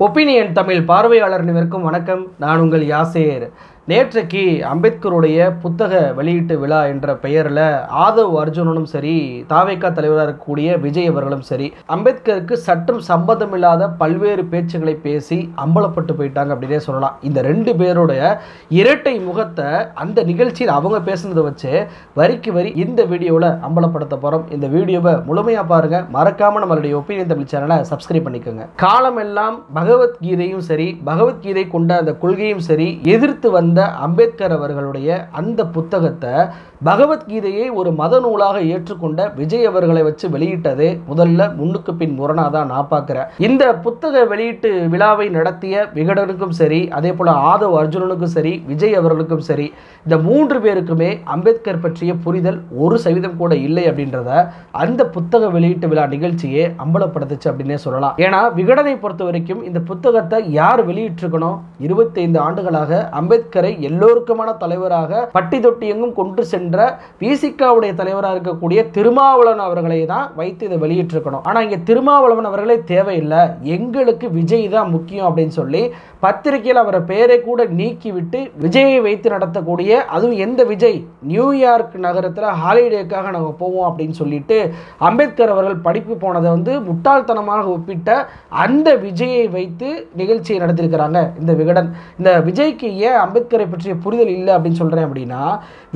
Opinion Tamil பார்வையாளர் அனைவருக்கும் வணக்கம். நான் உங்கள் யாசேர். நேற்றைக்கு அம்பேத்கருடைய புத்தக வெளியீட்டு விழா என்ற பெயரில் ஆதவ் அர்ஜுனனும் சரி, தாவேகா தலைவராக இருக்கக்கூடிய விஜய் அவர்களும் சரி, அம்பேத்கருக்கு சற்றும் சம்பந்தமில்லாத பல்வேறு பேச்சுகளை பேசி அம்பலப்பட்டு போயிட்டாங்க அப்படின்னே சொல்லலாம். இந்த ரெண்டு பேருடைய இரட்டை முகத்தை அந்த நிகழ்ச்சியில் அவங்க பேசுனதை வச்சு வரிக்கு வரி இந்த வீடியோவில் அம்பலப்படுத்த போகிறோம். இந்த வீடியோவை முழுமையாக பாருங்கள். மறக்காமல் நம்மளுடைய ஒப்பீனியன் தமிழ் சேனலை சப்ஸ்கிரைப் பண்ணிக்கோங்க. காலமெல்லாம் பகவத்கீதையும் சரி, பகவத்கீதை கொண்ட அந்த கொள்கையும் சரி எதிர்த்து வந்த அம்பேத்கர் அவர்களுடைய அந்த புத்தகத்தை, பகவத்கீதையை ஒரு மத நூலாக ஏற்றுக்கொண்ட விஜய் அவர்களை வச்சு வெளியிட்டது முதல்ல முன்னுக்கு பின் முரணாதான் நான் பார்க்கிறேன். இந்த புத்தக வெளியீட்டு விழாவை நடத்திய விகடனுக்கும் சரி, அதே போல ஆதவ் அர்ஜுனனுக்கும் சரி, விஜய் அவர்களுக்கும் சரி, இந்த மூன்று பேருக்குமே அம்பேத்கர் பற்றிய புரிதல் 1% கூட இல்லை அப்படின்றத அந்த புத்தக வெளியீட்டு விழா நிகழ்ச்சியே அம்பலப்படுத்துச்சு அப்படின்னே சொல்லலாம். ஏன்னா விகடனை பொறுத்த வரைக்கும் இந்த புத்தகத்தை யார் வெளியிட்டிருக்கணும்? 25 ஆண்டுகளாக அம்பேத்கரை எல்லோருக்குமான தலைவராக பட்டி தொட்டி எங்கும் கொண்டு சென்ற விசிகாவுடைய தலைவராக இருக்கக்கூடிய திருமாவளவன் அவர்களை தான் வைத்து இதை வெளியிட்டிருக்கணும். ஆனா இங்க திருமாவளவன் அவர்களே தேவையில்லை, எங்களுக்கு விஜய் தான் முக்கியம் அப்படின்னு சொல்லி பத்திரிகையில் அவரை பெயரை கூட நீக்கிவிட்டு விஜயை வைத்து நடத்தக்கூடிய, அதுவும் எந்த விஜய், நியூயார்க் நகரத்தில் ஹாலிடேக்காக நாங்கள் போவோம் அப்படின்னு சொல்லிட்டு அம்பேத்கர் அவர்கள் படிப்பு போனதை முட்டாள்தனமாக ஒப்பிட்ட அந்த விஜயை வைத்து நிகழ்ச்சியை நடத்திருக்கிறாங்க இந்த விகடன். இந்த விஜய்க்கு ஏன் அம்பேத்கரை பற்றிய புரிதல் இல்லை அப்படின்னு சொல்றேன் அப்படின்னா,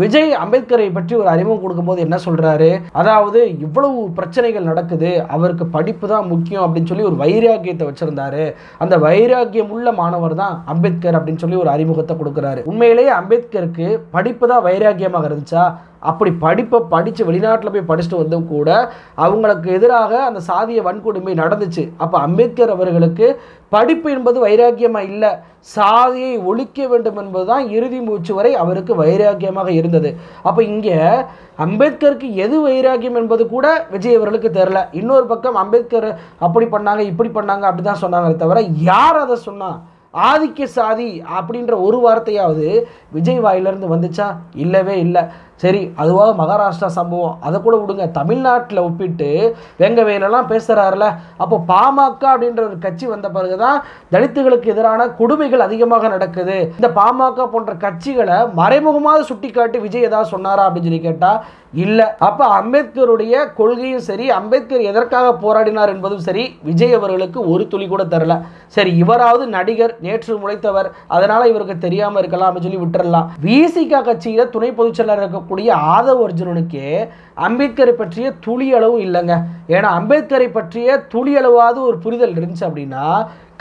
விஜய் அம்பேத்கரை பற்றி ஒரு அறிமுகம் கொடுக்கும்போது என்ன சொல்றாரு, அதாவது இவ்வளவு பிரச்சனைகள் நடக்குது, அவருக்கு படிப்பு தான் முக்கியம் அப்படின்னு சொல்லி ஒரு வைராக்கியத்தை வச்சிருந்தாரு. அந்த வைராக்கியம் உள்ள மாணவர் தான் அம்பேத்கர் அப்படின்னு சொல்லி ஒரு அறிமுகத்தை கொடுக்கிறாரு. உண்மையிலேயே அம்பேத்கருக்கு படிப்பு தான் வைராக்கியமாக இருந்துச்சா? அப்படி படிப்பை படித்து வெளிநாட்டில் போய் படிச்சுட்டு வந்தும் கூட அவங்களுக்கு எதிராக அந்த சாதிய வன்கொடுமை நடந்துச்சு. அப்போ அம்பேத்கர் அவர்களுக்கு படிப்பு என்பது வைராக்கியமாக இல்லை, சாதியை ஒழிக்க வேண்டும் என்பது தான் இறுதி மூச்சு வரை அவருக்கு வைராக்கியமாக இருந்தது. அப்போ இங்கே அம்பேத்கருக்கு எது வைராக்கியம் என்பது கூட விஜய் அவர்களுக்கு தெரில. இன்னொரு பக்கம் அம்பேத்கர் அப்படி பண்ணாங்க இப்படி பண்ணாங்க அப்படி தான் சொன்னாங்களே தவிர யார் அதை சொன்னா? ஆதிக்க சாதி அப்படின்ற ஒரு வார்த்தையாவது விஜய் வாயிலிருந்து வந்துச்சா? இல்லவே இல்லை. சரி, அதுவாக மகாராஷ்டிரா சம்பவம் அதை கூட விடுங்க, தமிழ்நாட்டில் ஒப்பிட்டு வெங்கவேலெல்லாம் பேசுகிறாருல, அப்போ பாமக அப்படின்ற ஒரு கட்சி வந்த பிறகுதான் தலித்துகளுக்கு எதிரான கொடுமைகள் அதிகமாக நடக்குது. இந்த பாமக போன்ற கட்சிகளை மறைமுகமாக சுட்டி காட்டி விஜய் ஏதாவது சொன்னாரா அப்படின்னு சொல்லி கேட்டால் இல்லை. அப்போ அம்பேத்கருடைய கொள்கையும் சரி, அம்பேத்கர் எதற்காக போராடினார் என்பதும் சரி விஜய் அவர்களுக்கு ஒரு துளி கூட தரல. சரி, இவராவது நடிகர், நேற்று முளைத்தவர், அதனால இவருக்கு தெரியாமல் இருக்கலாம் அப்படின்னு சொல்லி விட்டுறலாம். விசிகா கட்சியில் துணை பொதுச் செயலாளர் இருக்கக்கூடிய ஆதவ் அர்ஜுனனுக்கு அம்பேத்கரை பற்றிய துளி அளவும் இல்லைங்க. ஏன்னா அம்பேத்கரை பற்றிய துளி அளவாவது ஒரு புரிதல் இருந்துச்சு அப்படின்னா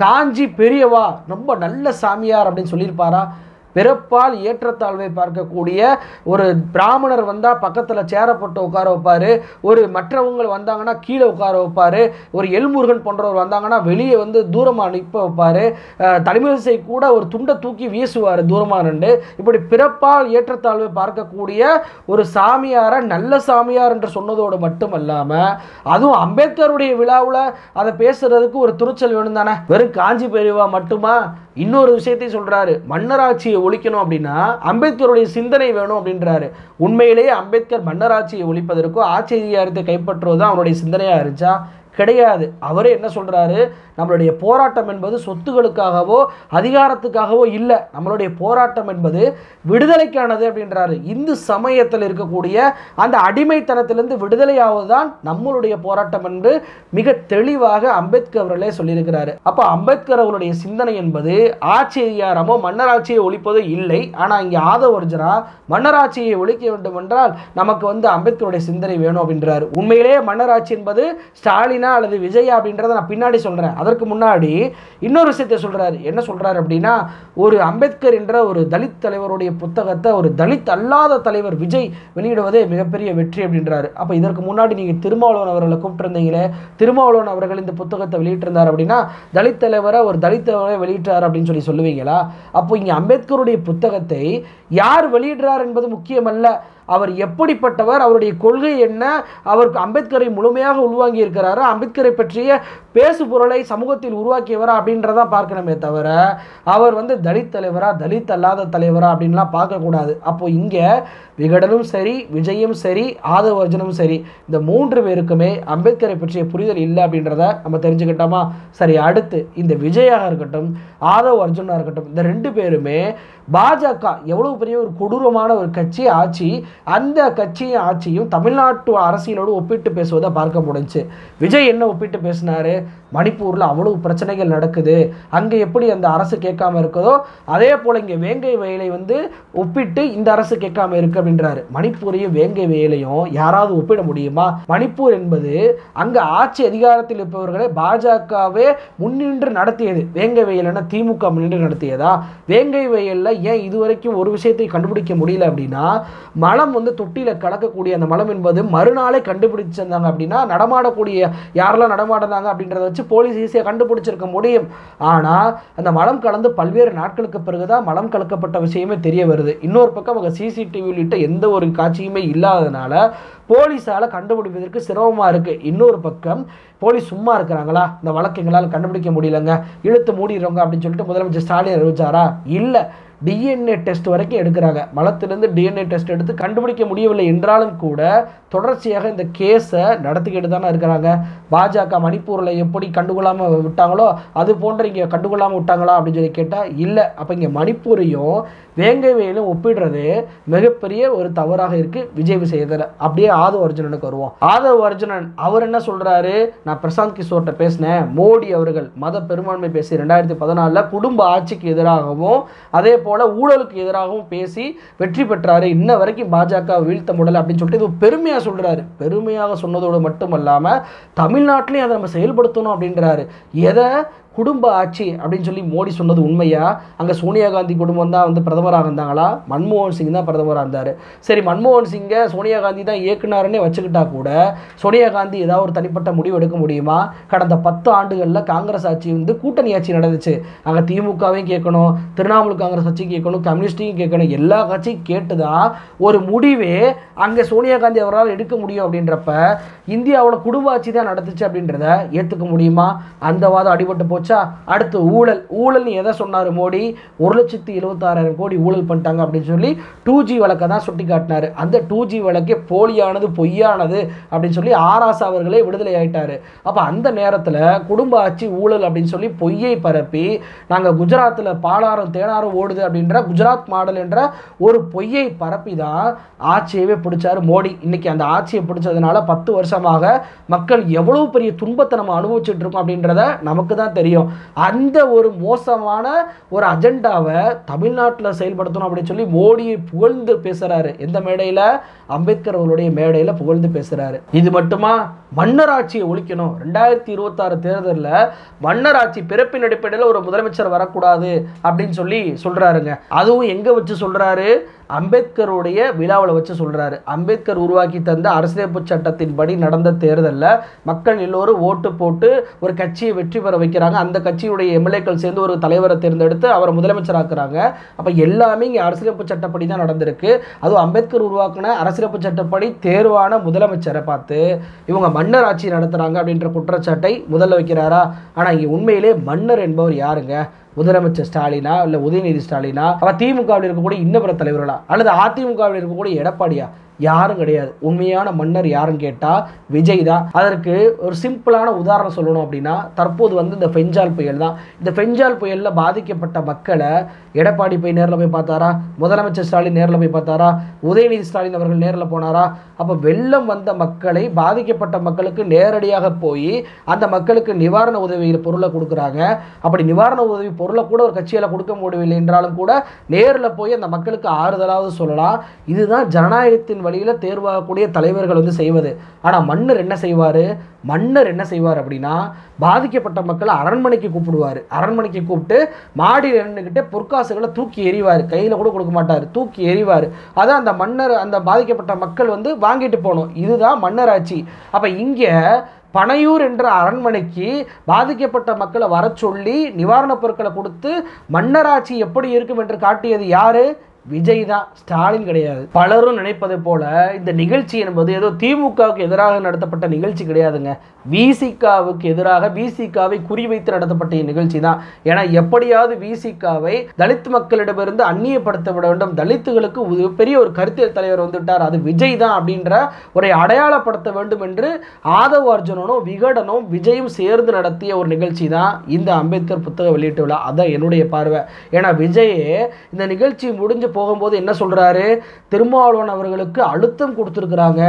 காஞ்சி பெரியவா ரொம்ப நல்ல சாமியார் அப்படின்னு சொல்லியிருப்பாரா? பிறப்பால் ஏற்றத்தாழ்வை பார்க்கக்கூடிய ஒரு பிராமணர் வந்தால் பக்கத்தில் சேரை போட்டு உட்கார வைப்பார், ஒரு மற்றவங்க வந்தாங்கன்னா கீழே உட்கார வைப்பார், ஒரு எல்முருகன் போன்றவர் வந்தாங்கன்னா வெளியே தூரமாக அனுப்ப வைப்பார், தலைமையிசை கூட ஒரு துண்டை தூக்கி வீசுவார் தூரமாக நின்று. இப்படி பிறப்பால் ஏற்றத்தாழ்வை பார்க்கக்கூடிய ஒரு சாமியாரை நல்ல சாமியார் என்று சொன்னதோடு மட்டுமல்லாமல், அதுவும் அம்பேத்கருடைய விழாவில் அதை பேசுறதுக்கு ஒரு துணிச்சல் வேணும் தானே. வெறும் காஞ்சி பெரியவா மட்டுமா? இன்னொரு விஷயத்தையும் சொல்றாரு, மன்னராட்சியை ஒழிக்கணும் அப்படின்னா அம்பேத்கருடைய சிந்தனை வேணும் அப்படின்றாரு. உண்மையிலேயே அம்பேத்கர் மன்னராட்சியை ஒழிப்பதற்கோ ஆட்சி அதிகாரத்தை கைப்பற்றுவதும் அவருடைய சிந்தனையா இருந்துச்சா? கிடையாது. அவரே என்ன சொல்றாரு, நம்மளுடைய போராட்டம் என்பது சொத்துகளுக்காகவோ அதிகாரத்துக்காகவோ இல்லை, நம்மளுடைய போராட்டம் என்பது விடுதலைக்கானது அப்படின்றாரு. இந்து சமயத்தில் இருக்கக்கூடிய அந்த அடிமைத்தனத்திலிருந்து விடுதலையாவது தான் நம்மளுடைய போராட்டம் என்று மிக தெளிவாக அம்பேத்கர் அவர்களே சொல்லியிருக்கிறாரு. அப்போ அம்பேத்கர் அவருடைய சிந்தனை என்பது ஆட்சி அதிகாரமோ மன்னராட்சியை ஒழிப்பதோ இல்லை. ஆனால் இங்கே ஆதவ் அர்ஜுனா மன்னராட்சியை ஒழிக்க வேண்டும் என்றால் நமக்கு அம்பேத்கருடைய சிந்தனை வேணும் அப்படின்றாரு. உண்மையிலேயே மன்னராட்சி என்பது ஸ்டாலின் அல்லது விஜயா அப்படின்றத நான் பின்னாடி சொல்றேன். அதற்கு முன்னாடி இன்னொரு விஷயத்தை சொல்றாரு. என்ன சொல்றாரு அப்படின்னா, ஒரு அம்பேத்கர் என்ற ஒரு தலித் தலைவருடைய புத்தகத்தை ஒரு தலித் அல்லாத தலைவர் விஜய் வெளியிடுவதே மிகப்பெரிய வெற்றி அப்படின்றாரு. அப்ப இதற்கு முன்னாடி நீங்க திருமாவளவன் அவர்களை கூப்பிட்டிருந்தீங்களே, திருமாவளவன் அவர்கள் இந்த புத்தகத்தை வெளியிட்டிருந்தார் அப்படின்னா தலித் தலைவரை ஒரு தலித் தலைவரை வெளியிட்டார் அப்படின்னு சொல்லுவீங்களா? அப்போ இங்க அம்பேத்கருடைய புத்தகத்தை யார் வெளியிடுறார் என்பது முக்கியமல்ல, அவர் எப்படிப்பட்டவர், அவருடைய கொள்கை என்ன, அவருக்கு அம்பேத்கரை முழுமையாக உள்வாங்கி இருக்கிறாரு, அம்பேத்கரை பற்றிய பேசு பொருளை சமூகத்தில் உருவாக்கியவரா அப்படின்றதான் பார்க்கணுமே தவிர அவர் தலித் தலைவரா தலித் அல்லாத தலைவரா அப்படின்லாம் பார்க்கக்கூடாது. அப்போ இங்கே விகடனும் சரி, விஜயும் சரி, ஆதவ் அர்ஜுனும் சரி, இந்த 3 பேருக்குமே அம்பேத்கரை பற்றிய புரிதல் இல்லை அப்படின்றத நம்ம தெரிஞ்சுக்கிட்டோமா? சரி, அடுத்து இந்த விஜயாக இருக்கட்டும், ஆதவ் அர்ஜுனாக இருக்கட்டும், இந்த 2 பேருமே பாஜக எவ்வளவு பெரிய ஒரு கொடூரமான ஒரு கட்சி ஆட்சி, அந்த கட்சியும் ஆட்சியும் தமிழ்நாட்டு அரசியலோடு ஒப்பிட்டு பேசுவதை பார்க்க முடிஞ்சு. விஜய் என்ன ஒப்பிட்டு பேசினாரு? மணிப்பூரில் அவ்வளவு பிரச்சனைகள் நடக்குது, அங்கே எப்படி அந்த அரசு கேட்காம இருக்குதோ அதே போல் இங்கே வேங்கை வயலை ஒப்பிட்டு இந்த அரசு கேட்காம இருக்கு அப்படின்றாரு. மணிப்பூரையும் வேங்கை வயலையும் யாராவது ஒப்பிட முடியுமா? மணிப்பூர் என்பது அங்கே ஆட்சி அதிகாரத்தில் இருப்பவர்களை பாஜகவே முன்னின்று நடத்தியது. வேங்கை வயல்னா திமுக முன்னின்று நடத்தியதா? வேங்கை வயலில் ஏன் இதுவரைக்கும் ஒரு விஷயத்தை கண்டுபிடிக்க முடியல அப்படின்னா, மலம் தொட்டியில் கலக்கக்கூடிய அந்த மலம் என்பது மறுநாளே கண்டுபிடிச்சிருந்தாங்க அப்படின்னா நடமாடக்கூடிய யாரெல்லாம் நடமாடுறாங்க அப்படின்றத வச்சு போலீஸ் ஈஸியாக கண்டுபிடிச்சிருக்க முடியும். ஆனால் அந்த மலம் கலந்து பல்வேறு நாட்களுக்கு பிறகுதான் மலம் கலக்கப்பட்ட விஷயமே தெரிய வருது. இன்னொரு பக்கம் அவங்க சிசிடிவி உள்ளிட்ட எந்த ஒரு காட்சியுமே இல்லாததுனால போலீஸால் கண்டுபிடிப்பதற்கு சிரமமாக இருக்குது. இன்னொரு பக்கம் போலீஸ் சும்மா இருக்கிறாங்களா? இந்த வழக்கு எங்களால் கண்டுபிடிக்க முடியலங்க, இழுத்து மூடிடுறோங்க அப்படின்னு சொல்லிட்டு முதலமைச்சர் ஸ்டாலின் அறிவிச்சாரா? இல்லை, டிஎன்ஏ டெஸ்ட் வரைக்கும் எடுக்கிறாங்க. மலத்திலிருந்து டிஎன்ஏ டெஸ்ட் எடுத்து கண்டுபிடிக்க முடியவில்லை என்றாலும் கூட தொடர்ச்சியாக இந்த கேஸை நடத்திக்கிட்டு தானே இருக்கிறாங்க. பாஜக மணிப்பூரில் எப்படி கண்டுகொள்ளாமல் விட்டாங்களோ அது போன்ற இங்கே கண்டுகொள்ளாமல் விட்டாங்களா அப்படின்னு சொல்லி கேட்டால் இல்லை. அப்போ இங்கே மணிப்பூரையும் வேங்கை வயலும் ஒப்பிடுறது மிகப்பெரிய ஒரு தவறாக இருக்குது விஜய் விஷயத்தில். அப்படியே ஆதவ் அர்ஜுனனுக்கு வருவோம். ஆதவ் அர்ஜுனன் அவர் என்ன சொல்கிறாரு? நான் பிரசாந்த் கிஷோர்கிட்ட பேசினேன், மோடி அவர்கள் மத பெரும்பான்மை பேசி 2014 குடும்ப ஆட்சிக்கு எதிராகவும் அதே போல் ஊழலுக்கு எதிராகவும் பேசி வெற்றி பெற்றாரு, இன்ன வரைக்கும் பாஜக வீழ்த்த முடியல அப்படின்னு சொல்லிட்டு இது பெருமையாக சொல்கிறாரு. பெருமையாக சொன்னதோடு மட்டுமல்லாமல் தமிழ்நாட்டிலையும் அதை நம்ம செயல்படுத்தணும் அப்படின்றாரு. எதை? குடும்ப ஆட்சி அப்படின்னு சொல்லி மோடி சொன்னது உண்மையா? அங்கே சோனியா காந்தி குடும்பம் தான் பிரதமராக இருந்தாங்களா? மன்மோகன் சிங் தான் பிரதமராக இருந்தார். சரி, மன்மோகன் சிங்கை சோனியா காந்தி தான் இயக்குனாருன்னே வச்சுக்கிட்டா கூட சோனியா காந்தி ஏதாவது ஒரு தனிப்பட்ட முடிவு எடுக்க முடியுமா? கடந்த 10 ஆண்டுகளில் காங்கிரஸ் ஆட்சி கூட்டணி ஆட்சி நடந்துச்சு. அங்கே திமுகவையும் கேட்கணும், திரிணாமுல் காங்கிரஸ் கட்சியும் கேட்கணும், கம்யூனிஸ்டையும் கேட்கணும், எல்லா கட்சியும் கேட்டு தான் ஒரு முடிவே அங்கே சோனியா காந்தி அவரால் எடுக்க முடியும். அப்படின்றப்ப இந்தியாவோட குடும்ப ஆட்சி தான் நடந்துச்சு அப்படின்றத ஏற்றுக்க முடியுமா? அந்த வாதம் அடிபட்டு போச்சா? அடுத்து ஊழல் எதை சொன்னார் மோடி? 1,76,000 கோடி ஊழல் பண்ணிட்டாங்க அப்படின்னு சொல்லி 2G வழக்கை தான் சுட்டி காட்டினார். அந்த 2G வழக்கே போலியானது, பொய்யானது அப்படின்னு சொல்லி ஆராசா அவர்களே விடுதலை ஆயிட்டாரு. அப்போ அந்த நேரத்தில் குடும்ப ஆட்சி ஊழல் அப்படின்னு சொல்லி பொய்யை பரப்பி நாங்கள் குஜராத்தில் பாலாரம் தேனாரம் ஓடுது அப்படின்ற குஜராத் மாடல் என்ற ஒரு பொய்யை பரப்பி தான் ஆட்சியவே பிடிச்சாரு மோடி. இன்னைக்கு அந்த ஆட்சியை பிடிச்சதுனால 10 வருஷமாக மக்கள் எவ்வளவு பெரிய துன்பத்தை நம்ம அனுபவிச்சுட்டு இருக்கோம் அப்படின்றத நமக்கு தான் தெரியும். அந்த ஒரு மோசமான ஒரு அஜெண்டாவை தமிழ்நாட்டில் செயல்படுத்தணும் அப்படின்னு சொல்லி மோடியை புகழ்ந்து பேசுறாரு. எந்த மேடையில்? அம்பேத்கர் அவருடைய மேடையில் புகழ்ந்து பேசுறாரு. இது மட்டுமா? மன்னராட்சியை ஒழிக்கணும். 2026 தேர்தலில் மன்னராட்சி பிறப்பின் அடிப்படையில் ஒரு முதலமைச்சர் வரக்கூடாது அப்படின்னு சொல்லி சொல்றாருங்க. அதுவும் எங்க வச்சு சொல்றாரு? அம்பேத்கருடைய விழாவில் வச்சு சொல்றாரு. அம்பேத்கர் உருவாக்கி தந்த அரசியலமைப்பு சட்டத்தின்படி நடந்த தேர்தலில் மக்கள் எல்லோரும் ஓட்டு போட்டு ஒரு கட்சியை வெற்றி பெற வைக்கிறாங்க. அந்த கட்சியுடைய எம்எல்ஏக்கள் சேர்ந்து ஒரு தலைவரை தேர்ந்தெடுத்து அவரை முதலமைச்சராக்குறாங்க. அப்போ எல்லாமே இங்கே அரசியலமைப்பு சட்டப்படி தான் நடந்திருக்கு. அதுவும் அம்பேத்கர் உருவாக்கின அரசியலமைப்பு சட்டப்படி தேர்வான முதலமைச்சரை பார்த்து இவங்க மன்னர் ஆட்சி நடத்துறாங்க அப்படின்ற குற்றச்சாட்டை முதல்ல வைக்கிறாரா? ஆனால் இங்கே உண்மையிலே மன்னர் என்பவர் யாருங்க? முதலமைச்சர் ஸ்டாலினா, இல்லை உதயநிதி ஸ்டாலினா, அவ திமுகவில் இருக்கக்கூடிய இன்னபிற தலைவர்களா, அல்லது அதிமுகவில் இருக்கக்கூடிய எடப்பாடியா? யாரும் கிடையாது. உண்மையான மன்னர் யாருன்னு கேட்டால் விஜய் தான். அதற்கு ஒரு சிம்பிளான உதாரணம் சொல்லணும் அப்படின்னா தற்போது இந்த பெஞ்சால் புயல் தான். இந்த பெஞ்சால் புயலில் பாதிக்கப்பட்ட மக்களை எடப்பாடி போய் நேரில் போய் பார்த்தாரா? முதலமைச்சர் ஸ்டாலின் நேரில் போய் பார்த்தாரா? உதயநிதி ஸ்டாலின் அவர்கள் நேரில் போனாரா? அப்போ வெள்ளம் வந்த மக்களை, பாதிக்கப்பட்ட மக்களுக்கு நேரடியாக போய் அந்த மக்களுக்கு நிவாரண உதவியில் பொருளை கொடுக்குறாங்க. அப்படி நிவாரண உதவி பொருளை கூட ஒரு கட்சியால் கொடுக்க முடியவில்லை என்றாலும் கூட நேரில் போய் அந்த மக்களுக்கு ஆறுதலாவது சொல்லலாம். இதுதான் ஜனநாயகத்தின் வழியில் தேர்வாகக்கூடிய தலைவர்கள் செய்வது. ஆனால் மன்னர் என்ன செய்வார்? மன்னர் என்ன செய்வார் அப்படின்னா பாதிக்கப்பட்ட மக்களை அரண்மனைக்கு கூப்பிடுவார். அரண்மனைக்கு கூப்பிட்டு மாடியில் நின்றுக்கிட்டே பொற்காசுகளை தூக்கி எறிவார். கையில் கூட கொடுக்க மாட்டார், தூக்கி எறிவார். அதான் அந்த மன்னர், அந்த பாதிக்கப்பட்ட மக்கள் வாங்கிட்டு போகணும். இதுதான் மன்னராட்சி. அப்போ இங்கே பனையூர் என்ற அரண்மனைக்கு பாதிக்கப்பட்ட மக்களை வர சொல்லி நிவாரணப் பொருட்களை கொடுத்து மன்னராட்சி எப்படி இருக்கும் என்று காட்டியது யாரு? விஜய் தான், ஸ்டாலின் கிடையாது. பலரும் நினைப்பதை போல இந்த நிகழ்ச்சி என்பது ஏதோ திமுகவுக்கு எதிராக நடத்தப்பட்ட நிகழ்ச்சி கிடையாதுங்க. விசிகாவுக்கு எதிராக விசிகாவை குறிவைத்து நடத்தப்பட்ட நிகழ்ச்சி தான். ஏன்னா எப்படியாவது விசிகாவை தலித் மக்களிடமிருந்து அந்நியப்படுத்த விட வேண்டும், தலித்துகளுக்கு பெரிய ஒரு கருத்தியல் தலைவர் வந்துட்டார், அது விஜய் தான் அப்படின்ற ஒரு அடையாளப்படுத்த வேண்டும் என்று ஆதவ் அர்ஜுனனும் விகடனும் விஜயும் சேர்ந்து நடத்திய ஒரு நிகழ்ச்சி தான் இந்த அம்பேத்கர் புத்தக வெளியீட்டு விழா. அதான் என்னுடைய பார்வை. ஏன்னா விஜய் இந்த நிகழ்ச்சி முடிஞ்சு போகும்போது என்ன சொல்றாரு, திருமாவளவன் அவர்களுக்கு அழுத்தம் கொடுத்துருக்குறாங்க,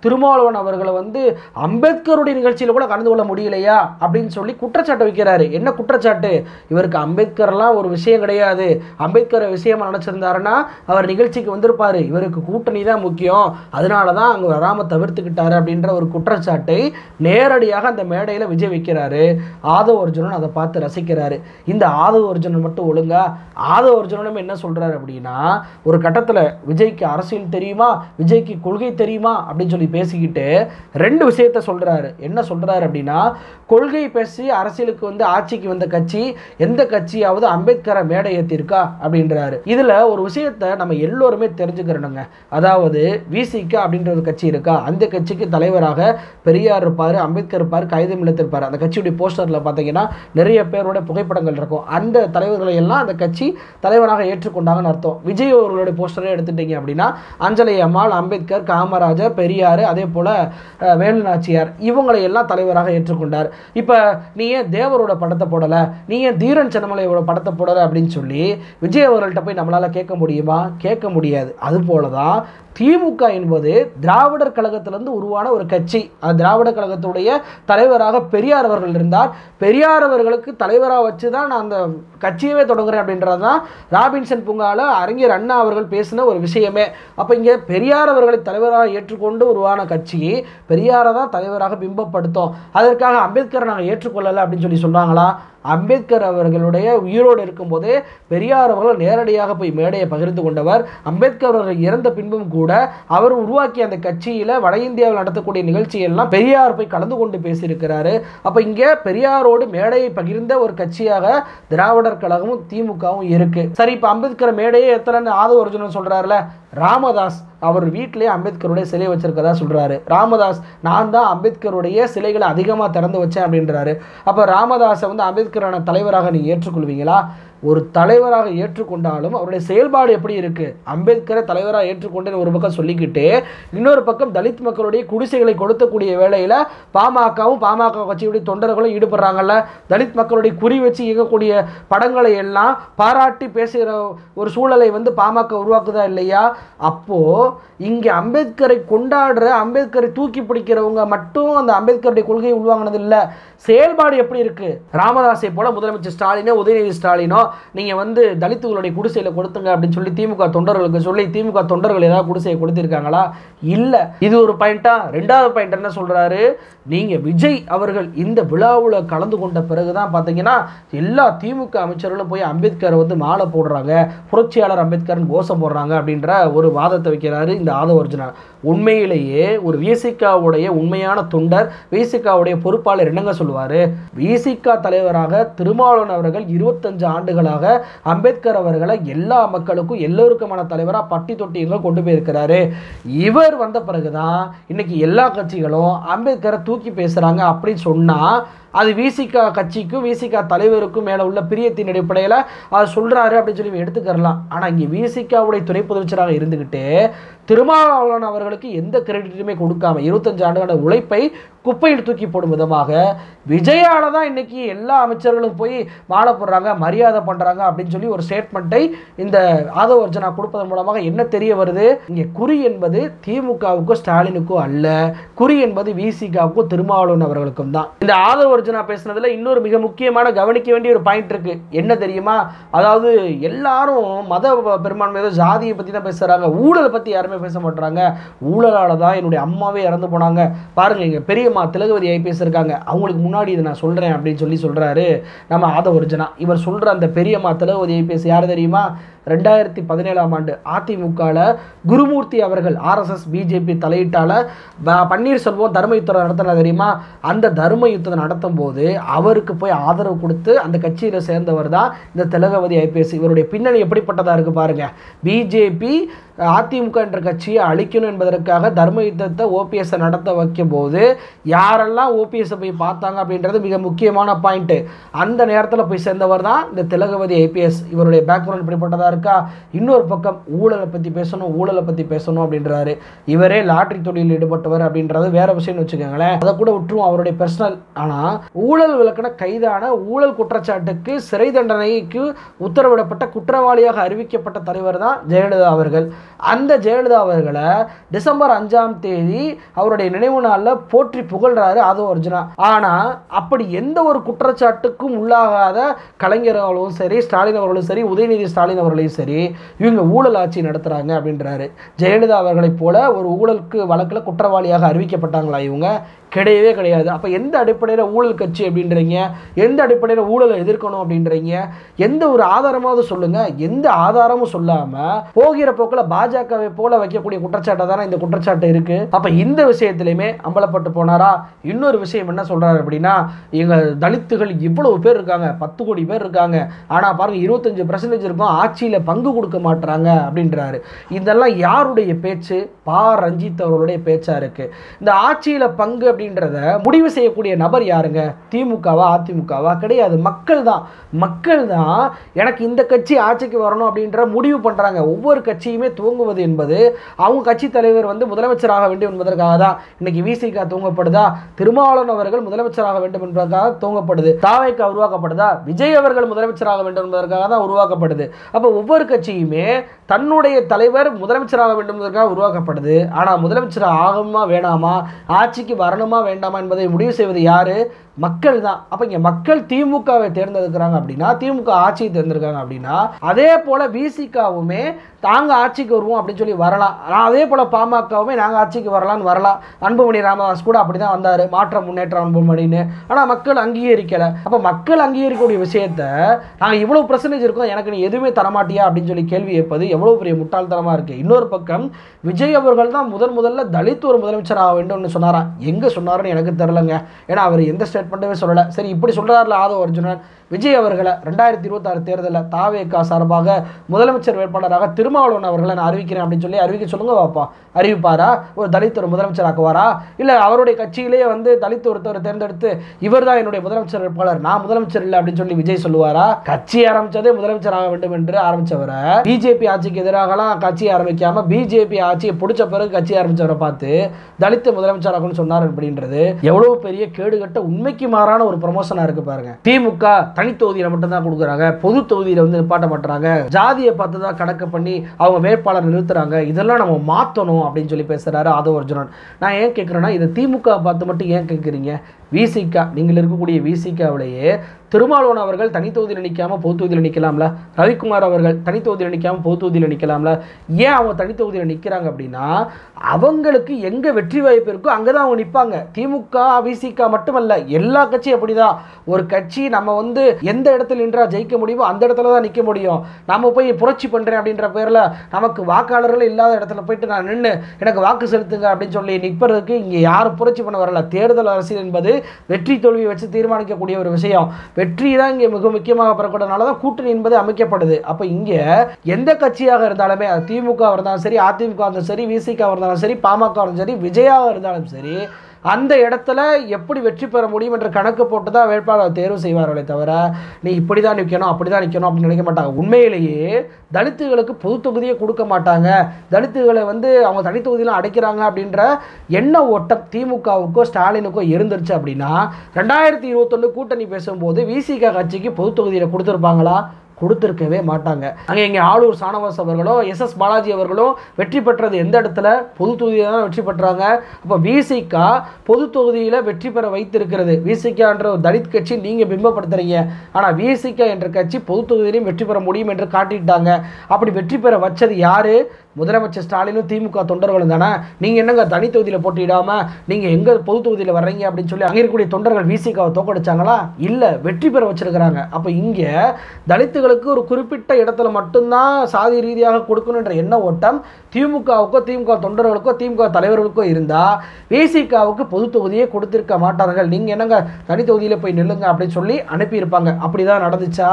திருமாவளவன் அவர்களை அம்பேத்கருடைய நிகழ்ச்சியில் கூட கலந்து கொள்ள முடியலையா அப்படின்னு சொல்லி குற்றச்சாட்டு வைக்கிறாரு. என்ன குற்றச்சாட்டு, இவருக்கு அம்பேத்கர்லாம் ஒரு விஷயம் கிடையாது, அம்பேத்கர் விஷயமா நினைச்சிருந்தாருன்னா அவர் நிகழ்ச்சிக்கு வந்திருப்பாரு, இவருக்கு கூட்டணி தான் முக்கியம், அதனால தான் அங்கே வராமல் தவிர்த்துக்கிட்டாரு அப்படின்ற ஒரு குற்றச்சாட்டை நேரடியாக அந்த மேடையில் விஜய் வைக்கிறாரு. ஆதவ் அர்ஜுனன் அதை பார்த்து ரசிக்கிறாரு. இந்த ஆதவ் அர்ஜுனன் மட்டும் ஒழுங்கா, ஆதவ் அர்ஜுனனும் என்ன சொல்றாரு அப்படின்னா, ஒரு கட்டத்தில் விஜய்க்கு அரசியல் தெரியுமா, விஜய்க்கு கொள்கை தெரியுமா அப்படின்னு சொல்லி பேசிக்கிட்டு ரெண்டு விஷயத்தை சொல்றாரு. என்ன சொல்றாரு அப்படின்னா, கொள்கை பேசி அரசியலுக்கு ஆட்சிக்கு வந்த கட்சி எந்த கட்சியாவது அம்பேத்கரை மேடை ஏற்றிருக்கா அப்படின்றாரு. இதுல ஒரு விஷயத்தை நம்ம எல்லோருமே தெரிஞ்சுக்கிறோங்க. அதாவது விசிக அப்படின்ற ஒரு கட்சி இருக்கா, அந்த கட்சிக்கு தலைவராக பெரியார் இருப்பாரு, அம்பேத்கர் இருப்பாரு, கைதம் இருப்பாரு. அந்த கட்சியுடைய போஸ்டர்ல பார்த்தீங்கன்னா நிறைய பேரோட புகைப்படங்கள் இருக்கும். அந்த தலைவர்களை எல்லாம் அந்த கட்சி தலைவராக ஏற்றுக்கொண்டாங்கன்னு அர்த்தம். விஜய் அவர்களுடைய போஸ்டரை எடுத்துட்டீங்க அப்படின்னா அஞ்சலை அம்மாள், அம்பேத்கர், காமராஜர், பெரியார், அதே போல வேலு நாச்சியார், இவங்களை எல்லாம் தலைவராக ஏற்றுக்கொண்டார். இப்ப நீ ஏன் தேவரோட படத்தை போடல, நீ ஏன் தீரன் சென்னமலையோட படத்தை போடல அப்படின்னு சொல்லி விஜய் அவர்கள்ட்ட போய் நம்மளால கேட்க முடியுமா? கேட்க முடியாது. அது போலதான் திமுக என்பது திராவிடர் கழகத்திலிருந்து உருவான ஒரு கட்சி. அந்த திராவிடர் கழகத்துடைய தலைவராக பெரியார் அவர்கள் இருந்தார். பெரியார் அவர்களுக்கு தலைவராக வச்சு தான் நான் அந்த கட்சியவே தொடங்குறேன் அப்படின்றது தான் ராபின்சன் பூங்காவில் அறிஞர் அண்ணா அவர்கள் பேசின ஒரு விஷயமே. அப்போ இங்கே பெரியார் அவர்களை தலைவராக ஏற்றுக்கொண்டு உருவான கட்சி பெரியாரை தான் தலைவராக பிம்பப்படுத்தும், அதற்காக அம்பேத்கரை நாங்கள் ஏற்றுக்கொள்ளலை அப்படின்னு சொல்லி சொல்கிறாங்களா? அம்பேத்கர் அவர்களுடைய உயிரோடு இருக்கும்போதே பெரியார் அவர்கள் நேரடியாக போய் மேடையை பகிர்ந்து கொண்டவர். அம்பேத்கர் அவர்கள் இறந்த பின்பும் கூட அவர் உருவாக்கிய அந்த கட்சியில் வட இந்தியாவில் நடத்தக்கூடிய நிகழ்ச்சியெல்லாம் பெரியார் போய் கலந்து கொண்டு பேசியிருக்கிறாரு. அப்போ இங்கே பெரியாரோடு மேடையை பகிர்ந்த ஒரு கட்சியாக திராவிடர் கழகமும் திமுகவும் இருக்கு. சரி, இப்போ அம்பேத்கர் மேடையே எத்தனை ஆதவ அர்ஜுனன் சொல்றாருல, ராமதாஸ் அவர் வீட்டிலேயே அம்பேத்கருடைய சிலை வச்சிருக்கதா சொல்றாரு. ராமதாஸ் நான் தான் அம்பேத்கருடைய சிலைகளை அதிகமாக திறந்து வச்சேன் அப்படின்றாரு. அப்போ ராமதாஸை அம்பேத்கரான தலைவராக நீங்க ஏற்றுக்கொள்வீங்களா? ஒரு தலைவராக ஏற்றுக்கொண்டாலும் அவருடைய செயல்பாடு எப்படி இருக்கு? அம்பேத்கரை தலைவராக ஏற்றுக்கொண்டேன்னு ஒரு பக்கம் சொல்லிக்கிட்டு இன்னொரு பக்கம் தலித் மக்களுடைய குடிசைகளை கொடுத்தக்கூடிய வேளையில் பாமகவும் பாமக கட்சியுடைய தொண்டர்களும் ஈடுபடுறாங்கல்ல. தலித் மக்களுடைய குறி வச்சு இயக்கக்கூடிய படங்களை எல்லாம் பாராட்டி பேசுகிற ஒரு சூழலை பாமக உருவாக்குதா இல்லையா? அப்போ இங்கே அம்பேத்கரை கொண்டாடுற, அம்பேத்கரை தூக்கி பிடிக்கிறவங்க மட்டும் அந்த அம்பேத்கருடைய கொள்கையை உருவாங்கினது இல்லை, செயல்பாடு எப்படி இருக்கு? ராமதாஸை போல முதலமைச்சர் ஸ்டாலினோ உதயநிதி ஸ்டாலினோ நீங்க தலித்துகளுடைய குடிசையில கொடுத்துங்க அப்படின்னு சொல்லி திமுக தொண்டர்களுக்கு சொல்லி திமுக தொண்டர்கள் ஏதாவது குடிசையை கொடுத்திருக்காங்களா? இல்ல. இது ஒரு பாயிண்டா. ரெண்டாவது பாயிண்ட் என்ன சொல்றாரு, நீங்க விஜய் அவர்கள் இந்த விழாவில் கலந்து கொண்ட பிறகுதான் பாத்தீங்கன்னா எல்லா திமுக அமைச்சர்களும் போய் அம்பேத்கர் மாலை போடுறாங்க, புரட்சியாளர் அம்பேத்கர் கோஷம் போடுறாங்க அப்படின்ற ஒரு வாதத்தை வைக்கிறாரு இந்த ஆதவ அர்ஜுனா. உண்மையிலேயே ஒரு விசிகாவுடைய உண்மையான தொண்டர், விசிகாவுடைய பொறுப்பாளர் என்னங்க சொல்லுவாரு? விசிகா தலைவராக திருமாவளவன் அவர்கள் 25 ஆண்டுகளாக அம்பேத்கர் அவர்களை எல்லா மக்களுக்கும் எல்லோருக்குமான தலைவராக பட்டி தொட்டி கொண்டு போயிருக்கிறாரு. இவர் வந்த பிறகுதான் இன்னைக்கு எல்லா கட்சிகளும் அம்பேத்கரை தூக்கி பேசுறாங்க அப்படின்னு சொன்னா அது விசிகா கட்சிக்கும் விசிகா தலைவருக்கும் மேலே உள்ள பிரியத்தின் அடிப்படையில் அது சொல்கிறாரு அப்படின்னு சொல்லி எடுத்துக்கிறலாம். ஆனால் இங்கே விசிகாவுடைய துணை முதலமைச்சராக இருந்துக்கிட்டு திருமாவளவன் அவர்களுக்கு எந்த கிரெடிட்டுமே கொடுக்காம 25 ஆண்டுகால உழைப்பை குப்பையில் தூக்கி போடும் விதமாக விஜயால தான் இன்னைக்கு எல்லா அமைச்சர்களும் போய் மாலை போடுறாங்க, மரியாதை பண்ணுறாங்க அப்படின்னு சொல்லி ஒரு ஸ்டேட்மெண்ட்டை இந்த ஆதவ அர்ஜுனா கொடுப்பதன் மூலமாக என்ன தெரிய வருது? இங்கே குறி என்பது திமுகவுக்கும் ஸ்டாலினுக்கும் அல்ல, குறி என்பது விசிகாவுக்கும் திருமாவளவன் அவர்களுக்கும் தான். இந்த ஆதவ அர்ஜுனா பேசுனதுல இன்னொரு மிக முக்கியமான கவனிக்க வேண்டிய ஒரு பாயிண்ட் இருக்கு. என்ன தெரியுமா? அதாவது எல்லாரும் மத பெரும்பான்மை ஜாதியை பற்றி தான் பேசுகிறாங்க, ஊழலை பற்றி யாருமே பேச மாட்டாங்க. ஊழலால தான் என்னுடைய அம்மாவே இறந்து போனாங்க பாருங்க, இங்கே பெரியம்மா திலகவதி ஐபிஎஸ் இருக்காங்க, அவங்களுக்கு முன்னாடி இதை நான் சொல்கிறேன் அப்படின்னு சொல்லி சொல்கிறாரு நம்ம ஆதவ அர்ஜுனா. இவர் சொல்கிற அந்த பெரியம்மா திலகவதி ஐபிஎஸ் யார் தெரியுமா? 2017ஆம் ஆண்டு அதிமுகவில் குருமூர்த்தி அவர்கள் RSS பிஜேபி தலையீட்டால் பன்னீர்செல்வம் தர்ம யுத்தம் நடத்தினா தெரியுமா, அந்த தர்ம யுத்தத்தை நடத்தும் போது அவருக்கு போய் ஆதரவு கொடுத்து அந்த கட்சியில் சேர்ந்தவர் தான் இந்த திலகவதி IPS. இவருடைய பின்னணி எப்படிப்பட்டதாக இருக்கு பாருங்க. பிஜேபி அதிமுக என்ற கட்சியை அழிக்கணும் என்பதற்காக தர்ம யுத்தத்தை OPS நடத்த வைக்கும் போது யாரெல்லாம் OPS போய் பார்த்தாங்க அப்படின்றது மிக முக்கியமான பாயிண்ட். அந்த நேரத்தில் போய் சேர்ந்தவர் தான் இந்த திலகவதி IPS. இவருடைய பேக்ரவுண்ட் இப்படிப்பட்டதாக இருக்கா. இன்னொரு பக்கம் ஊழலை பற்றி பேசணும் அப்படின்றாரு. இவரே லாட்டரி தொழிலில் ஈடுபட்டவர் அப்படின்றது வேற விஷயம்னு வச்சுக்கோங்களேன், அதை கூட விட்டுரும், அவருடைய பர்சனல். ஆனால் ஊழல் விளக்கின கைதான ஊழல் குற்றச்சாட்டுக்கு சிறை தண்டனைக்கு உத்தரவிடப்பட்ட குற்றவாளியாக அறிவிக்கப்பட்ட தலைவர் தான் ஜெயலலிதா அவர்கள். அந்த ஜெயலலிதா அவர்களை டிசம்பர் 5ஆம் தேதி அவருடைய நினைவு நாளில் போற்றி புகழ்றாரு ஆதவ அர்ஜுனா. ஆனால் அப்படி எந்த ஒரு குற்றச்சாட்டுக்கும் உள்ளாகாத கலைஞர் அவர்களும் சரி, ஸ்டாலின் அவர்களும் சரி, உதயநிதி ஸ்டாலின் அவர்களையும் சரி, இவங்க ஊழல் ஆட்சி நடத்துகிறாங்க அப்படின்றாரு. ஜெயலலிதா அவர்களைப் போல ஒரு ஊழலுக்கு வழக்கில் குற்றவாளியாக அறிவிக்கப்பட்டாங்களா இவங்க? கிடையவே கிடையாது. அப்போ எந்த அடிப்படையில் ஊழல் கட்சி அப்படின்றீங்க? எந்த அடிப்படையில் ஊழலை எதிர்க்கணும் அப்படின்றீங்க? எந்த ஒரு ஆதாரமாவது சொல்லுங்க. எந்த ஆதாரமும் சொல்லாமல் போகிற போக்கில் பாஜகவை போல வைக்கக்கூடிய குற்றச்சாட்டை தானே இந்த குற்றச்சாட்டு இருக்கு. அப்போ இந்த விஷயத்திலையுமே அம்பலப்பட்டு போனாரா? இன்னொரு விஷயம் என்ன சொல்றாரு அப்படின்னா, எங்கள் தலித்துகள் இவ்வளவு பேர் இருக்காங்க, 10 கோடி பேர் இருக்காங்க, ஆனால் பாருங்க 25% இருக்கும், ஆட்சியில் பங்கு கொடுக்க மாட்டாங்க அப்படின்றாரு. இதெல்லாம் யாருடைய பேச்சு? பா ரஞ்சித் அவர்களுடைய பேச்சா இருக்கு. இந்த ஆட்சியில் பங்கு அப்படின்றத முடிவு செய்யக்கூடிய நபர் யாருங்க? திமுகவா அதிமுகவா? கிடையாது, மக்கள் தான். மக்கள் தான் எனக்கு இந்த கட்சி ஆட்சிக்கு வரணும் அப்படின்ற முடிவு பண்றாங்க. ஒவ்வொரு கட்சியுமே துவங்குவது என்பது அவங்க கட்சி தலைவர் வந்து முதலமைச்சராக வேண்டும் என்பதற்காக தான். இன்னைக்கு விசிக துவங்கப்படுதா? திருமாவளவன் அவர்கள் முதலமைச்சராக வேண்டும் என்பதற்காக துவங்கப்படுது. தாவேகா உருவாக்கப்படுதா? விஜய் அவர்கள் முதலமைச்சராக வேண்டும் என்பதற்காக தான் உருவாக்கப்படுது. அப்போ ஒவ்வொரு கட்சியுமே தன்னுடைய தலைவர் முதலமைச்சராக வேண்டும் என்பதற்காக உருவாக்கப்படுது. ஆனால் முதலமைச்சர் ஆகுமா வேணாமா, ஆட்சிக்கு வரணுமா வேண்டாமா என்பதை முடிவு செய்வது யாரு? மக்கள் தான். அப்ப இங்க மக்கள் திமுகவை தேர்ந்தெடுக்கிறாங்க அப்படின்னா, திமுக ஆட்சியை தேர்ந்தெடுக்காங்க அப்படின்னா, அதே போல விசிகாவுமே தாங்க ஆட்சிக்கு வருவோம் அப்படின்னு சொல்லி வரலாம். அதே போல பாமகவுமே நாங்க ஆட்சிக்கு வரலாம்னு வரலாம். அன்புமணி ராமதாஸ் கூட அப்படிதான் வந்தாரு, மாற்றம் முன்னேற்றம் அன்புமணின்னு. ஆனா மக்கள் அங்கீகரிக்கல. அப்ப மக்கள் அங்கீகரிக்கக்கூடிய விஷயத்த நாங்க இவ்வளவு % இருக்கோம், எனக்கு நீ எதுவுமே தரமாட்டியா அப்படின்னு சொல்லி கேள்வி கேட்பது எவ்வளவு பெரிய முட்டாள்தனமா இருக்கு. இன்னொரு பக்கம் விஜய் அவர்கள் தான் முதல்ல தலித் ஒரு முதலமைச்சர் ஆக வேண்டும்னு சொன்னாரா? எங்க சொன்னாருன்னு எனக்கு தெரியலங்க. ஏன்னா அவர் எந்த ஸ்டேட்மெண்ட்டுமே சொல்லல. சரி, இப்படி சொல்றாருல ஆதவ அர்ஜுனன். விஜய் அவர்களை 2026 தேர்தலில் தாவேகா சார்பாக முதலமைச்சர் வேட்பாளராக திருமாவளவன் அவர்களை நான் அறிவிக்கிறேன் அப்படின்னு சொல்லி அறிவிக்க சொல்லுங்க பாப்பா. அறிவிப்பாரா? ஒரு தலித் ஒரு முதலமைச்சர் ஆக்குவாரா? இல்லை அவருடைய கட்சியிலேயே வந்து தலித் ஒருத்தர் தேர்ந்தெடுத்து இவர் தான் என்னுடைய முதலமைச்சர் வேட்பாளர், நான் முதலமைச்சர் இல்லை அப்படின்னு சொல்லி விஜய் சொல்லுவாரா? கட்சி ஆரம்பிச்சதே முதலமைச்சர் ஆக வேண்டும் என்று ஆரம்பிச்சவரை, பிஜேபி ஆட்சிக்கு எதிராகலாம் கட்சி ஆரம்பிக்காம பிஜேபி ஆட்சியை பிடிச்ச பிறகு கட்சி ஆரம்பிச்சவரை பார்த்து தலித் முதலமைச்சர் ஆகணும்னு சொன்னார் அப்படின்றது எவ்வளவு பெரிய கேடுகட்ட உண்மைக்கு மாறான ஒரு ப்ரமோஷனா இருக்கு பாருங்க. திமுக தனி தொகுதியில மட்டும் தான் கொடுக்குறாங்க, பொது தொகுதியில வந்து நிப்பாட்ட மாட்டாங்க, ஜாதியை பார்த்து தான் கணக்கு பண்ணி அவங்க வேட்பாளர் நிறுத்துறாங்க, இதெல்லாம் நம்ம மாற்றணும் அப்படின்னு சொல்லி பேசுறாரு ஆதவ அர்ஜுனன். நான் ஏன் கேட்குறேன்னா, இதை திமுக பார்த்து மட்டும் ஏன் கேட்குறீங்க? விசிகா, நீங்கள் இருக்கக்கூடிய விசிகாவிலேயே திருமாவளவன் அவர்கள் தனி தொகுதியில் நிற்காம பொது தொகுதியில் நிற்கலாம்ல, ரவிக்குமார் அவர்கள் தனி தொகுதியில் நிற்காம பொது தொகுதியில் நிற்கலாம்ல. ஏன் அவங்க தனி தொகுதியில் நிற்கிறாங்க அப்படின்னா, அவங்களுக்கு எங்க வெற்றி வாய்ப்பு இருக்கோ அங்கதான் அவங்க நிற்பாங்க. திமுக விசிகா மட்டுமல்ல, எல்லா கட்சியும் அப்படிதான். ஒரு கட்சி நம்ம வந்து எந்த இடத்துல நின்றா ஜெயிக்க முடியுமோ அந்த இடத்துல தான் நிற்க முடியும். நம்ம போய் புரட்சி பண்றேன் அப்படின்ற பேர்ல நமக்கு வாக்காளர்கள் இல்லாத இடத்துல போயிட்டு நான் நின்று எனக்கு வாக்கு செலுத்துங்க அப்படின்னு சொல்லி நிற்பதற்கு இங்க யாரும் புரட்சி பண்ண வரல. தேர்தல் அரசியல் என்பது வெற்றி தோல்வி வச்சு தீர்மானிக்கக்கூடிய ஒரு விஷயம். வெற்றி தான் இங்கே மிக முக்கியமாக பெறக்கூடாதனால தான் கூட்டணி என்பது அமைக்கப்படுது. அப்போ இங்கே எந்த கட்சியாக இருந்தாலுமே, திமுக இருந்தாலும் சரி, அதிமுக இருந்தாலும் சரி, விசிக இருந்தாலும் சரி, பாமக இருந்தாலும் சரி, விஜயாக இருந்தாலும் சரி, அந்த இடத்துல எப்படி வெற்றி பெற முடியும் என்ற கணக்கு போட்டு தான் வேட்பாளர் தேர்வு செய்வார்களே தவிர, நீ இப்படி தான் நிற்கணும் அப்படி தான் நிற்கணும் அப்படின்னு நினைக்க மாட்டாங்க. உண்மையிலேயே தலித்துகளுக்கு பொது தொகுதியே கொடுக்க மாட்டாங்க, தலித்துகளை வந்து அவங்க தனி தொகுதியெலாம் அடைக்கிறாங்க அப்படின்ற எண்ண ஓட்டம் திமுகவுக்கோ ஸ்டாலினுக்கோ இருந்துருச்சு அப்படின்னா, 2021 கூட்டணி பேசும்போது விசிக கட்சிக்கு பொது தொகுதியில் கொடுத்துருப்பாங்களா? கொடுத்துருக்கவே மாட்டாங்க. அங்கே இங்கே ஆளூர் சானவாஸ் அவர்களோ SS பாலாஜி அவர்களோ வெற்றி பெற்றது எந்த இடத்துல? பொது தொகுதியில் தான் வெற்றி பெற்றாங்க. அப்போ விசிகா பொது தொகுதியில் வெற்றி பெற வைத்திருக்கிறது. விசிகான்ற ஒரு தலித் கட்சி நீங்கள் பிம்பப்படுத்துறீங்க, ஆனால் விசிகா என்ற கட்சி பொது தொகுதியிலையும் வெற்றி பெற முடியும் என்று காட்டிட்டாங்க. அப்படி வெற்றி பெற வச்சது யாரு? முதலமைச்சர் ஸ்டாலினும் திமுக தொண்டர்களும் தானே, நீங்கள் என்னங்க தனி தொகுதியில் போட்டியிடாமல் நீங்கள் எங்கே பொது தொகுதியில் வர்றீங்க அப்படின்னு சொல்லி அங்கே இருக்கக்கூடிய தொண்டர்கள் விசிகாவை தோக்கடிச்சாங்களா? இல்லை, வெற்றி பெற வச்சிருக்கிறாங்க. அப்போ இங்கே தலித்துகளுக்கு ஒரு குறிப்பிட்ட இடத்துல மட்டும்தான் சாதி ரீதியாக கொடுக்கணுன்ற எண்ண ஓட்டம் திமுகவுக்கோ திமுக தொண்டர்களுக்கோ திமுக தலைவர்களுக்கோ இருந்தால் விசிகாவுக்கு பொது தொகுதியே கொடுத்திருக்க மாட்டார்கள். நீங்கள் என்னங்க தனி தொகுதியில் போய் நில்லுங்க அப்படின்னு சொல்லி அனுப்பியிருப்பாங்க. அப்படிதான் நடந்துச்சா?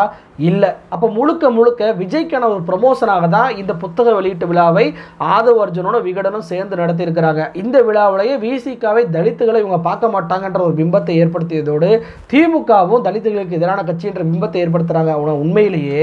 இல்லை. அப்போ முழுக்க முழுக்க விஜய்க்கான ஒரு ப்ரமோஷனாக தான் இந்த புத்தக வெளியீட்டு விழாவை ஆதவ் அர்ஜுனோட விகடனும் சேர்ந்து நடத்தியிருக்கிறாங்க. இந்த விழாவிலேயே விசிகாவை தலித்துகளை இவங்க பார்க்க மாட்டாங்கன்ற ஒரு பிம்பத்தை ஏற்படுத்தியதோடு திமுகவும் தலித்துகளுக்கு எதிரான கட்சி என்ற பிம்பத்தை ஏற்படுத்துறாங்க. உண்மையிலேயே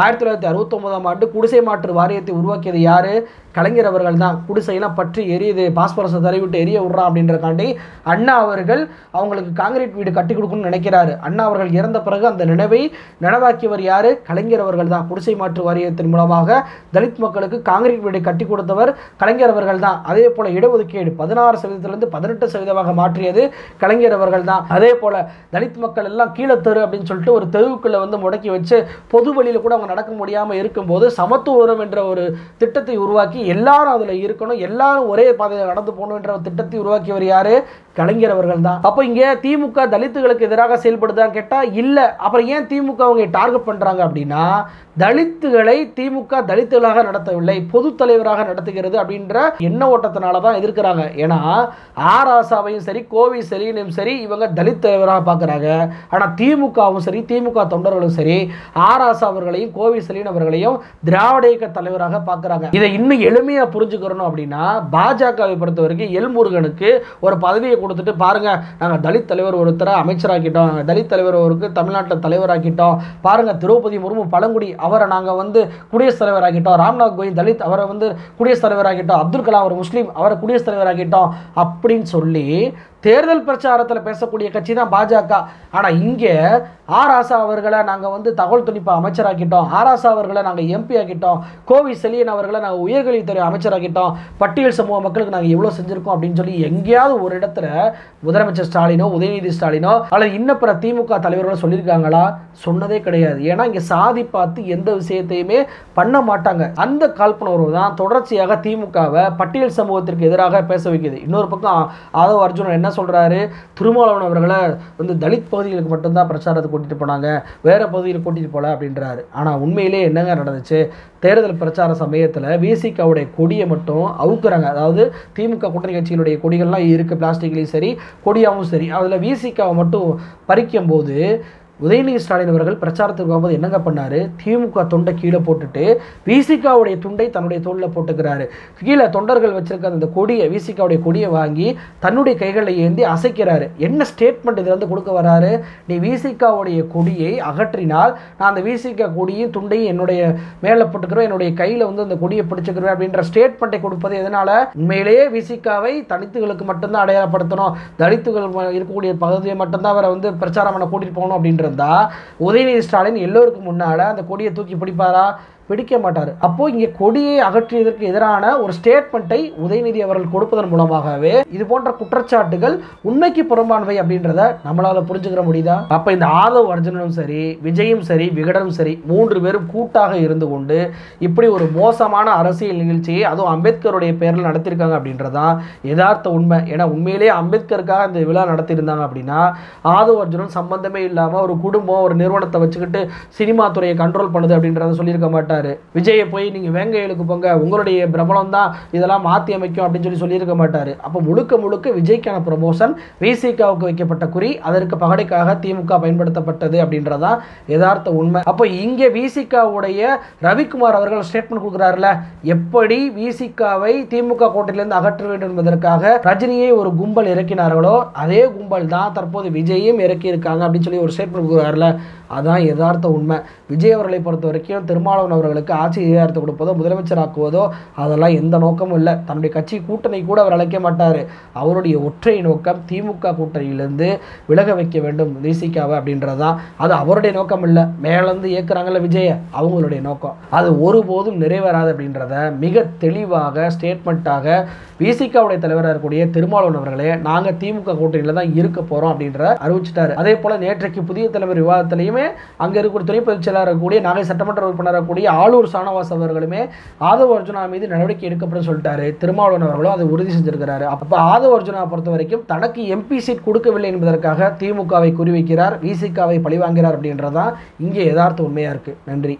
1969ஆம் ஆண்டு குடிசை மாற்று வாரியத்தை உருவாக்கியது யாரு? கலைஞர் அவர்கள் தான். குடிசையெல்லாம் பற்றி எரியுது, பாஸ்பரஸை தடவிட்டு எரிய விடுறான் அப்படின்றக்காண்டி அண்ணா அவர்கள் அவங்களுக்கு காங்கிரீட் வீடு கட்டி கொடுக்கணும்னு நினைக்கிறாரு. அண்ணா அவர்கள் இறந்த பிறகு அந்த நினைவை நனவாக்கியவர் யாரு? கலைஞர் அவர்கள் தான். குடிசை மாற்று வாரியத்தின் மூலமாக தலித் மக்களுக்கு காங்கிரீட் வீடு கட்டி கொடுத்தவர் கலைஞர் அவர்கள் தான். அதே போல இடஒதுக்கீடு 16% 18% மாற்றியது கலைஞர் அவர்கள் தான். அதே போல தலித் மக்கள் எல்லாம் கீழே தெரு அப்படின்னு சொல்லிட்டு ஒரு தெருவுக்குள்ள வந்து முடக்கி வச்சு பொது வழியில கூட அவங்க நடக்க முடியாமல் இருக்கும்போது சமத்துவம் என்ற ஒரு திட்டத்தை உருவாக்கி எல்லாரும் அதில் இருக்கணும், எல்லாரும் ஒரே பாதையில் நடந்து போகணும் என்ற திட்டத்தை உருவாக்கியவர் யாரு? கலைஞர் அவர்கள் தான். அப்போ இங்கே திமுக தலித்துகளுக்கு எதிராக செயல்படுதான்னு கேட்டால் இல்லை. அப்புறம் ஏன் திமுக அவங்க டார்கெட் பண்ணுறாங்க அப்படின்னா, தலித்துகளை திமுக தலித்துகளாக நடத்தவில்லை, பொது தலைவராக நடத்துகிறது அப்படின்ற எண்ண ஓட்டத்தினால தான் எதிர்க்கிறாங்க. ஏன்னா ஆராசாவையும் சரி கோவி செலியனையும் சரி இவங்க தலித் தலைவராக பார்க்குறாங்க. ஆனால் திமுகவும் சரி திமுக தொண்டர்களும் சரி ஆராசா அவர்களையும் கோவி செலியன் அவர்களையும் திராவிட இயக்க தலைவராக பார்க்குறாங்க. இதை இன்னும் எளிமையாக புரிஞ்சுக்கிறோம் அப்படின்னா, பாஜகவை பொறுத்த வரைக்கும் எல்முருகனுக்கு ஒரு பதவியை கொடுத்துட்டு பாருங்க, நாங்கள் தலித் தலைவர் ஒருத்தரை அமைச்சராக்கிட்டோம், நாங்கள் தலித் தலைவர் ஒருக்கு தமிழ்நாட்டில் தலைவராக்கிட்டோம், பாருங்க திரௌபதி முர்மு பழங்குடி அவரை நாங்கள் வந்து குடியரசுத் தலைவராக்கிட்டோம், ராம்நாத் கோவிந்த் தலித் அவரை வந்து குடியரசுத் தலைவராக்கிட்டோம், அப்துல் கலாம் ஒரு முஸ்லீம் அவரை குடியரசுத் தலைவராக்கிட்டோம் அப்படின்னு சொல்லி தேர்தல் பிரச்சாரத்தில் பேசக்கூடிய கட்சி தான் பாஜக. ஆனால் இங்கே ஆராசா அவர்களை நாங்கள் வந்து தகவல் தொழில்நுட்ப அமைச்சராக்கிட்டோம், ஆராசா அவர்களை நாங்கள் எம்பி ஆக்கிட்டோம், கோவி செலியன் அவர்களை நாங்கள் உயர்கல்வித்துறை அமைச்சராக்கிட்டோம், பட்டியல் சமூக மக்களுக்கு நாங்கள் எவ்வளோ செஞ்சுருக்கோம் அப்படின்னு சொல்லி எங்கேயாவது ஒரு இடத்துல முதலமைச்சர் ஸ்டாலினோ உதயநிதி ஸ்டாலினோ அல்லது இன்னும் பிற திமுக தலைவர்களோ சொல்லியிருக்காங்களா? சொன்னதே கிடையாது. ஏன்னா இங்கே சாதி பார்த்து எந்த விஷயத்தையுமே பண்ண மாட்டாங்க. அந்த காழ்ப்புணர்வு தான் தொடர்ச்சியாக திமுகவை பட்டியல் சமூகத்திற்கு எதிராக பேச வைக்குது. இன்னொரு பக்கம் ஆதவ் அர்ஜுனன் என்ன சொல்றாரு? திருமாவளவன் அவர்களை வந்து தலித் பகுதிகளுக்கு மட்டும்தான் பிரச்சாரத்தை கூட்டிட்டு போனாங்க, வேற பகுதியில் கூட்டிட்டு போல அப்படின்றாரு. ஆனால் உண்மையிலே என்னங்க நடந்துச்சு? தேர்தல் பிரச்சார சமயத்தில் விசிகாவுடைய கொடியை மட்டும் அவுக்குறாங்க. அதாவது திமுக கூட்டணி கட்சிகளுடைய கொடிகள்லாம் இருக்குது, பிளாஸ்டிக்லேயும் சரி கொடியாகவும் சரி. அதில் விசிகாவை மட்டும் பறிக்கும் போது உதயநிதி ஸ்டாலின் அவர்கள் பிரச்சாரத்துக்கு போகும்போது என்னங்க பண்ணாரு? திமுக தொண்டை கீழே போட்டுட்டு விசிகாவுடைய துண்டை தன்னுடைய தோளில் போட்டுக்கிறாரு. கீழே தொண்டர்கள் வச்சிருக்க அந்த கொடியை விசிகாவுடைய கொடியை வாங்கி தன்னுடைய கைகளில் ஏந்தி அசைக்கிறாரு. என்ன ஸ்டேட்மெண்ட் இதில் வந்து கொடுக்க வராரு? நீ விசிகாவுடைய கொடியை அகற்றினால் நான் அந்த விசிகா கொடியும் துண்டையும் என்னுடைய மேலே போட்டுக்கிறேன், என்னுடைய கையில் வந்து அந்த கொடியை பிடிச்சிக்கிறேன் அப்படின்ற ஸ்டேட்மெண்ட்டை கொடுப்பது எதனால? உண்மையிலேயே விசிகாவை தலித்துகளுக்கு மட்டும்தான் அடையாளப்படுத்தணும், தலித்துகள் இருக்கக்கூடிய பகுதியை மட்டும்தான் அவரை வந்து பிரச்சாரம் பண்ண கூட்டிட்டு போகணும் அப்படின்ற உதயநிதி ஸ்டாலின் எல்லோருக்கும் முன்னால அந்த கொடியை தூக்கி பிடிப்பாரா? பிடிக்க மாட்டார். அப்போ இங்கே கொடியை அகற்றியதற்கு எதிரான ஒரு ஸ்டேட்மெண்ட்டை உதயநிதி அவர்கள் கொடுப்பதன் மூலமாகவே இது போன்ற குற்றச்சாட்டுகள் உண்மைக்கு புறம்பானவை அப்படின்றத நம்மளால புரிஞ்சுக்கிற முடியுதா? அப்ப இந்த ஆதவ் அர்ஜுனனும் சரி விஜயும் சரி விகடனும் சரி 3 பேரும் கூட்டாக இருந்து கொண்டு இப்படி ஒரு மோசமான அரசியல் நிகழ்ச்சியை அதுவும் அம்பேத்கருடைய பேரில் நடத்தியிருக்காங்க அப்படின்றதான் யதார்த்த உண்மை. ஏன்னா உண்மையிலேயே அம்பேத்கருக்காக இந்த விழா நடத்தியிருந்தாங்க அப்படின்னா ஆதவ் அர்ஜுனன் சம்பந்தமே இல்லாமல் ஒரு குடும்பம் ஒரு நிறுவனத்தை வச்சுக்கிட்டு சினிமா துறையை கண்ட்ரோல் பண்ணுது அப்படின்றத சொல்லியிருக்க மாட்டார். விஜயை போய் நீங்க வேங்கைகளுக்கு போங்க, உங்களுடைய பிரபலம் தான் இதெல்லாம் மாற்றி அமைக்கும் அப்படின்னு சொல்லியிருக்க மாட்டார். அப்போ முழுக்க முழுக்க விஜய்க்கான ப்ரமோஷன் விசிகாவுக்கு வைக்கப்பட்ட குறி, அதற்கு பகடைக்காக திமுக பயன்படுத்தப்பட்டது அப்படின்றதான் யதார்த்த உண்மை. அப்போ இங்கே விசிகாவுடைய ரவிக்குமார் அவர்கள் ஸ்டேட்மெண்ட் கொடுக்குறாருல, எப்படி விசிகாவை திமுக கோட்டையிலிருந்து அகற்ற வேண்டும் என்பதற்காக ரஜினியை ஒரு கும்பல் இறக்கினார்களோ அதே கும்பல் தான் தற்போது விஜயும் இறக்கி இருக்காங்க அப்படின்னு சொல்லி ஒரு ஸ்டேட்மெண்ட் கொடுக்குறாருல, அதான் யதார்த்த உண்மை. விஜய் அவர்களை பொறுத்த வரைக்கும் திருமாவளவன் அவர்களுக்கு ஆட்சி அதிகாரத்தை கொடுப்பதோ முதலமைச்சர் ஆக்குவதோ அதெல்லாம் எந்த நோக்கமும் இல்லை. தன்னுடைய கட்சி கூட்டணி கூட அவர் அழைக்க மாட்டார். அவருடைய ஒற்றை நோக்கம் திமுக கூட்டணியிலிருந்து விலக வைக்க வேண்டும் விசிகாவை அப்படின்றதான். அது அவருடைய நோக்கம் இல்லை, மேலேருந்து இயக்குறாங்கல்ல விஜய, அவங்களுடைய நோக்கம். அது ஒருபோதும் நிறைவேறாது அப்படின்றத மிக தெளிவாக ஸ்டேட்மெண்ட்டாக விசிகாவுடைய தலைவராக இருக்கக்கூடிய திருமாவளவன் அவர்களே நாங்கள் திமுக கூட்டணியில் தான் இருக்க போகிறோம் அப்படின்ற அறிவிச்சிட்டாரு. அதே போல் நேற்றைக்கு புதிய தலைவர் விவாதத்திலையுமே அங்கே இருக்கக்கூடிய துணை பொதுச் செயலாளர் இருக்கக்கூடிய நாகை சட்டமன்ற உறுப்பினர் இருக்கக்கூடிய ஆளூர் ஷானவாஸ் அவர்களுமே ஆதவ் அர்ஜுனா மீது நடவடிக்கை எடுக்கப்படும் சொல்லிட்டாரு. திருமாவளவன் அவர்களும் அதை உறுதி செஞ்சிருக்கிறாரு. அப்போ ஆதவ் அர்ஜுனா பொறுத்த வரைக்கும் தனக்கு எம்பி சீட் கொடுக்கவில்லை என்பதற்காக திமுகவை குறிவைக்கிறார், விசிகாவை பழிவாங்கிறார் அப்படின்றதான் இங்கே யதார்த்த உண்மையா இருக்கு. நன்றி.